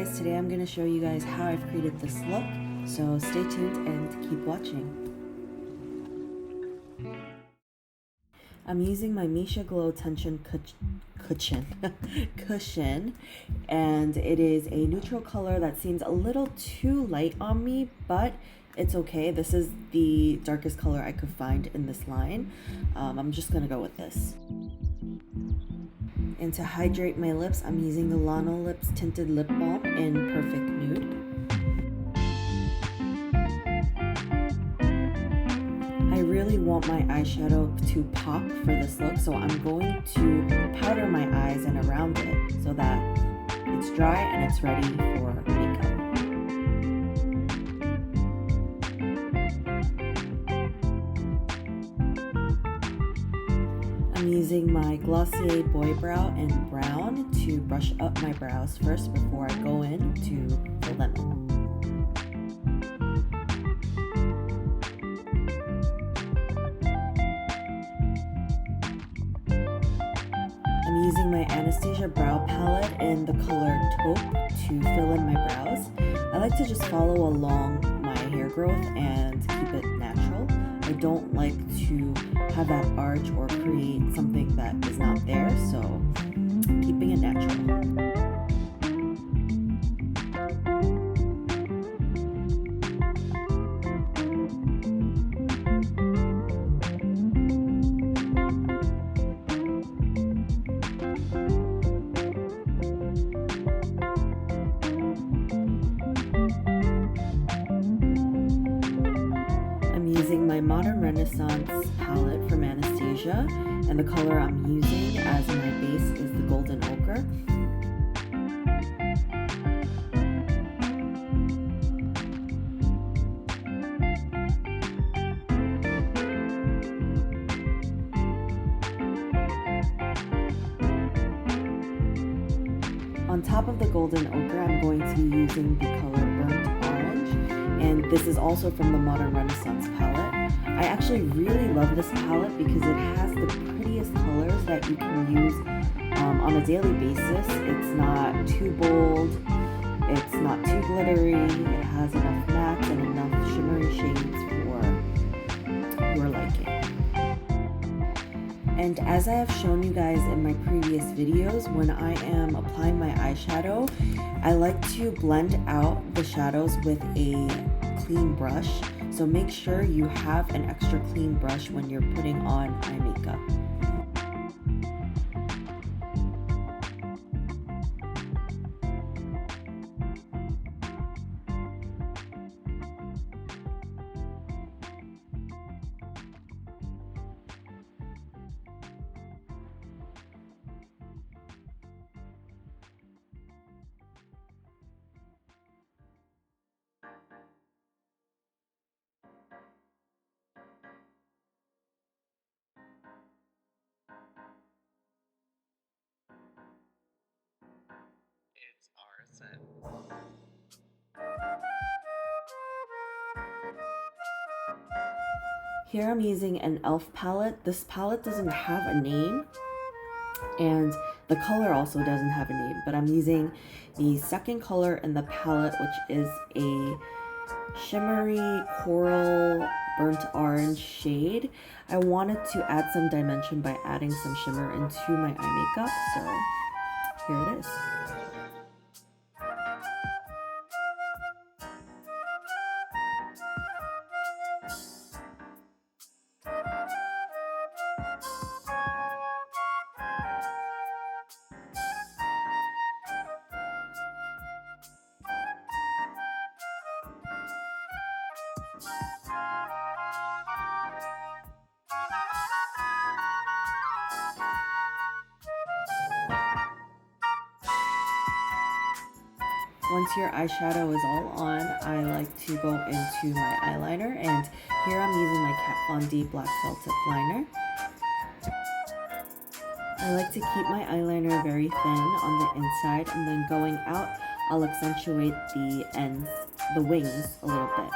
guys, today I'm going to show you guys how I've created this look, so stay tuned and keep watching. I'm using my Misha Glow Tension cushion, and it is a neutral color that seems a little too light on me, but it's okay. This is the darkest color I could find in this line. I'm just going to go with this. And to hydrate my lips, I'm using the Lano Lips Tinted Lip Balm in Perfect Nude. I really want my eyeshadow to pop for this look, so I'm going to powder my eyes and around it so that it's dry and it's ready for makeup. I'm using my Glossier Boy Brow in brown to brush up my brows first before I go in to the lemon. I'm using my Anastasia Brow Palette in the color Taupe to fill in my brows. I like to just follow along my hair growth and keep it natural. I don't like to have that arch or create something that is not there, so keeping it natural. Using my Modern Renaissance palette from Anastasia, and the color I'm using as my base is the Golden Ochre. On top of the Golden Ochre, I'm going to be using the color Burnt Orange, and this is also from the Modern Renaissance palette. I actually really love this palette because it has the prettiest colors that you can use on a daily basis. It's not too bold, it's not too glittery, it has enough mattes and enough shimmery shades for your liking. And as I have shown you guys in my previous videos, when I am applying my eyeshadow, I like to blend out the shadows with a clean brush. So make sure you have an extra clean brush when you're putting on eye makeup. It's arson. Here I'm using an e.l.f. palette. This palette doesn't have a name, and the color also doesn't have a name, but I'm using the second color in the palette, which is a shimmery coral burnt orange shade. I wanted to add some dimension by adding some shimmer into my eye makeup, so here it is. Once your eyeshadow is all on, I like to go into my eyeliner, and here I'm using my Kat Von D Black Felt Tip Liner. I like to keep my eyeliner very thin on the inside, and then going out, I'll accentuate the ends, the wings, a little bit.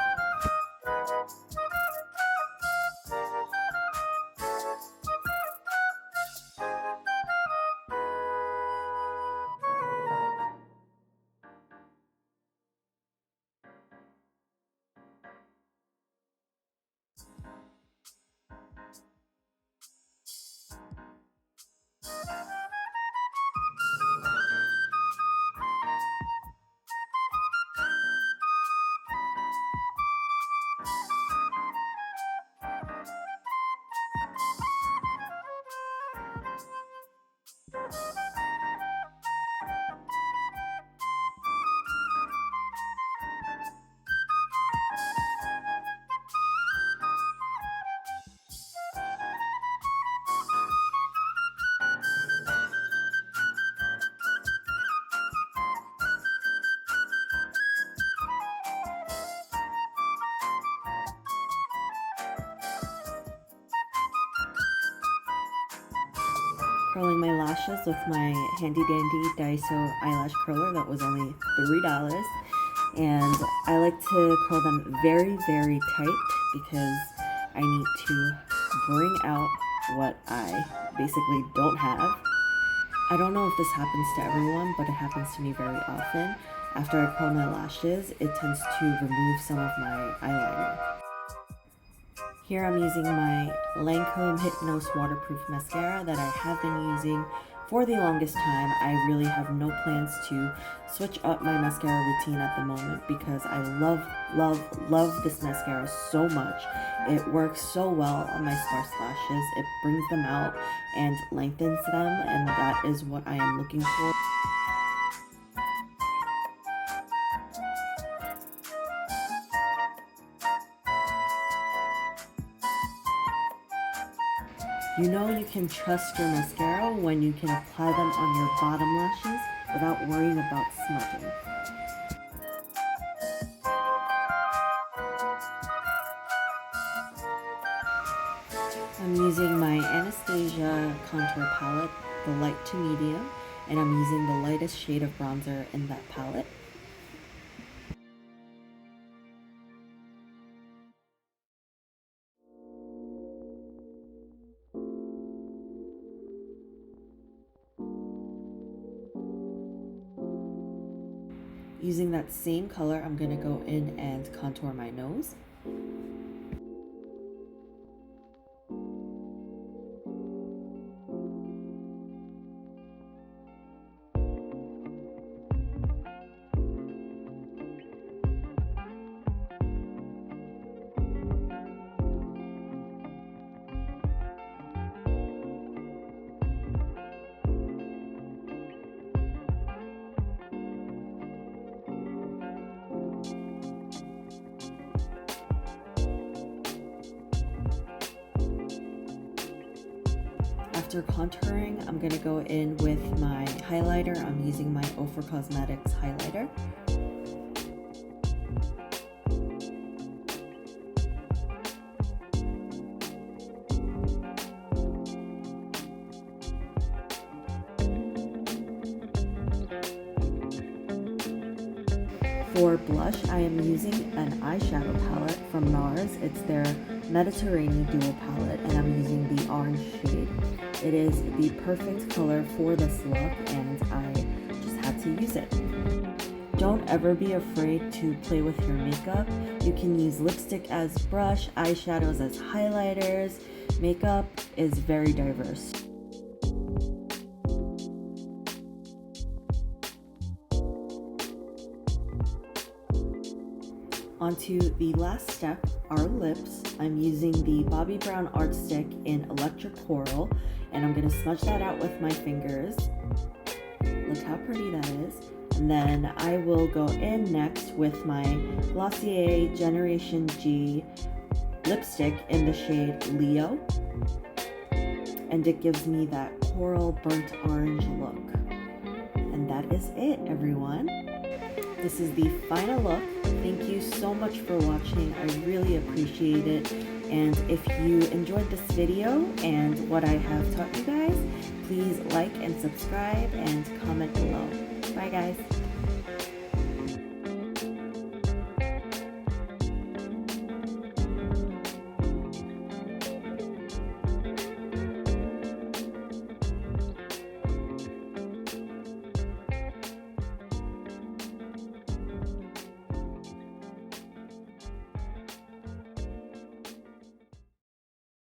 curling my lashes with my handy dandy Daiso eyelash curler that was only $3. And I like to curl them very, very tight because I need to bring out what I basically don't have. I don't know if this happens to everyone, but it happens to me very often. After I curl my lashes, it tends to remove some of my eyeliner. Here I'm using my Lancome Hypnose Waterproof Mascara that I have been using for the longest time. I really have no plans to switch up my mascara routine at the moment because I love this mascara so much. It works so well on my sparse lashes. It brings them out and lengthens them, and that is what I am looking for. You know you can trust your mascara when you can apply them on your bottom lashes without worrying about smudging. I'm using my Anastasia contour palette, the light to medium, and I'm using the lightest shade of bronzer in that palette. Using that same color, I'm going to go in and contour my nose. After contouring, I'm going to go in with my highlighter. I'm using my Ofra Cosmetics highlighter. For blush, I am using an eyeshadow palette from NARS. It's their Mediterranean Duo palette, and I'm using the orange shade. It is the perfect color for this look, and I just had to use it. Don't ever be afraid to play with your makeup. You can use lipstick as brush, eyeshadows as highlighters. Makeup is very diverse. Onto the last step, our lips. I'm using the Bobbi Brown Art Stick in Electric Coral, and I'm going to smudge that out with my fingers. Look how pretty that is. And then I will go in next with my Glossier Generation G lipstick in the shade Leo. And it gives me that coral burnt orange look. And that is it, everyone. This is the final look. Thank you so much for watching. I really appreciate it. And if you enjoyed this video and what I have taught you guys, please like and subscribe and comment below. Bye guys.